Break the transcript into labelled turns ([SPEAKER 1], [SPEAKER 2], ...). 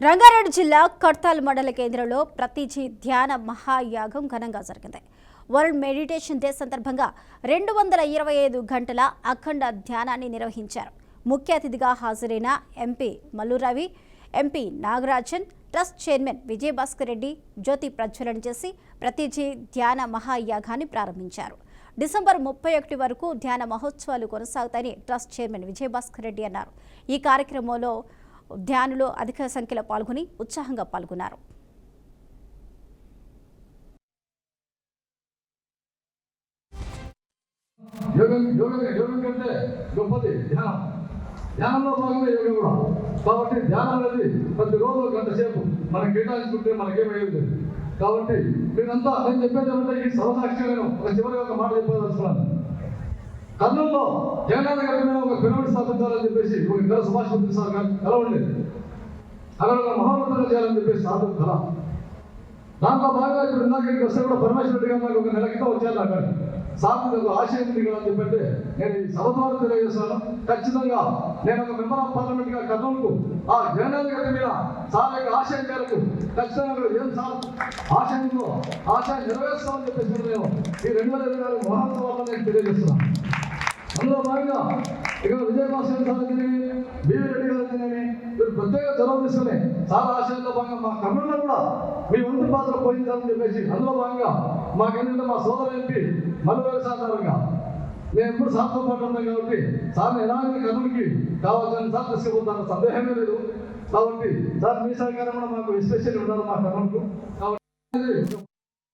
[SPEAKER 1] రంగారెడ్డి జిల్లా కడ్తాల్ మండల కేంద్రంలో ప్రతిజీ ధ్యాన మహాయాగం ఘనంగా జరిగింది. వరల్డ్ మెడిటేషన్ డే సందర్భంగా 225 గంటల అఖండ ధ్యానాన్ని నిర్వహించారు. ముఖ్య అతిథిగా హాజరైన MP Mallu Ravi, MP Nagarajan, trust chairman Vijayabhaskar Reddy జ్యోతి ప్రజ్వలన చేసి ప్రతిజీ ధ్యాన మహాయాగాన్ని ప్రారంభించారు. డిసెంబర్ 31 వరకు ధ్యాన మహోత్సవాలు కొనసాగుతాయని ట్రస్ట్ చైర్మన్ విజయభాస్కర్ రెడ్డి అన్నారు. ఈ కార్యక్రమంలో ధ్యానులు అధిక సంఖ్యలో పాల్గొని ఉత్సాహంగా పాల్గొన్నారు.
[SPEAKER 2] ధ్యానంలో భాగంగా యోగా కూడా. కాబట్టి ధ్యానం అనేది ప్రతిరోజు గంట సేపు మనం కేటాయించుకుంటే మనకేమయ్యేది. కాబట్టి మీరంతా నేను చెప్పేది ఏమంటే ఈ సర్వసాక్షిగా ఒక చివరి ఒక మాట చెప్పదలుచుకున్నాను. కర్నూలులో జగన్నాథ గారి మీద ఒక పిరమిడ్ స్థాపించాలని చెప్పేసి ఒక కళ సుభాష్ సార్ కళ ఉండేది. అక్కడ ఒక మహోన్నతంగా చేయాలని చెప్పేసి సాధన కళ. దాంట్లో భాగంగా ఇప్పుడు ఇందాక వస్తే కూడా పరమేశ్వర రెడ్డి గారు నాకు ఒక నెల క్రితం వచ్చారు. అక్కడ సాధన ఒక ఆశయం ఉంది కదా అని చెప్పంటే నేను ఈ సభ ద్వారా తెలియజేస్తాను. ఖచ్చితంగా నేను ఒక మెంబర్ ఆఫ్ పార్లమెంట్ గా కర్నూలుకు ఆ జగన్నాథ్ గారి మీద సార్ యొక్క ఆశయం మేరకు ఖచ్చితంగా ఏం సార్ ఆశయంలో ఆశయం నెరవేరుస్తామని చెప్పేసి నేను ఈ 2024 మహోత్సవాల్లో నేను తెలియజేస్తున్నాను. అందులో భాగంగా ఇక్కడ విజయభాస్కర్ సార్ వచ్చినవి, బీవీ రెడ్డి గారు వచ్చినవి, మీరు ప్రత్యేక చొరవ తీసుకుని చాలా ఆశయంలో భాగంగా మా కర్నూలులో కూడా మీ వంతు పాత్ర పోయించాలని చెప్పేసి అందులో భాగంగా మాకేంటంటే మా సోదర ఎంపీ మల్లురవి సాధారణంగా నేను ఎప్పుడు సార్తో మాట్లాడతాను కాబట్టి సార్ని ఎలాంటి కర్నూలుకి కావాల్సిన సార్ తీసుకుపోతాను సందేహమే లేదు. కాబట్టి సార్ మీ సహకారం కూడా మాకు ఎస్పెషల్ ఉండాలి మా కర్నూలుకు. కాబట్టి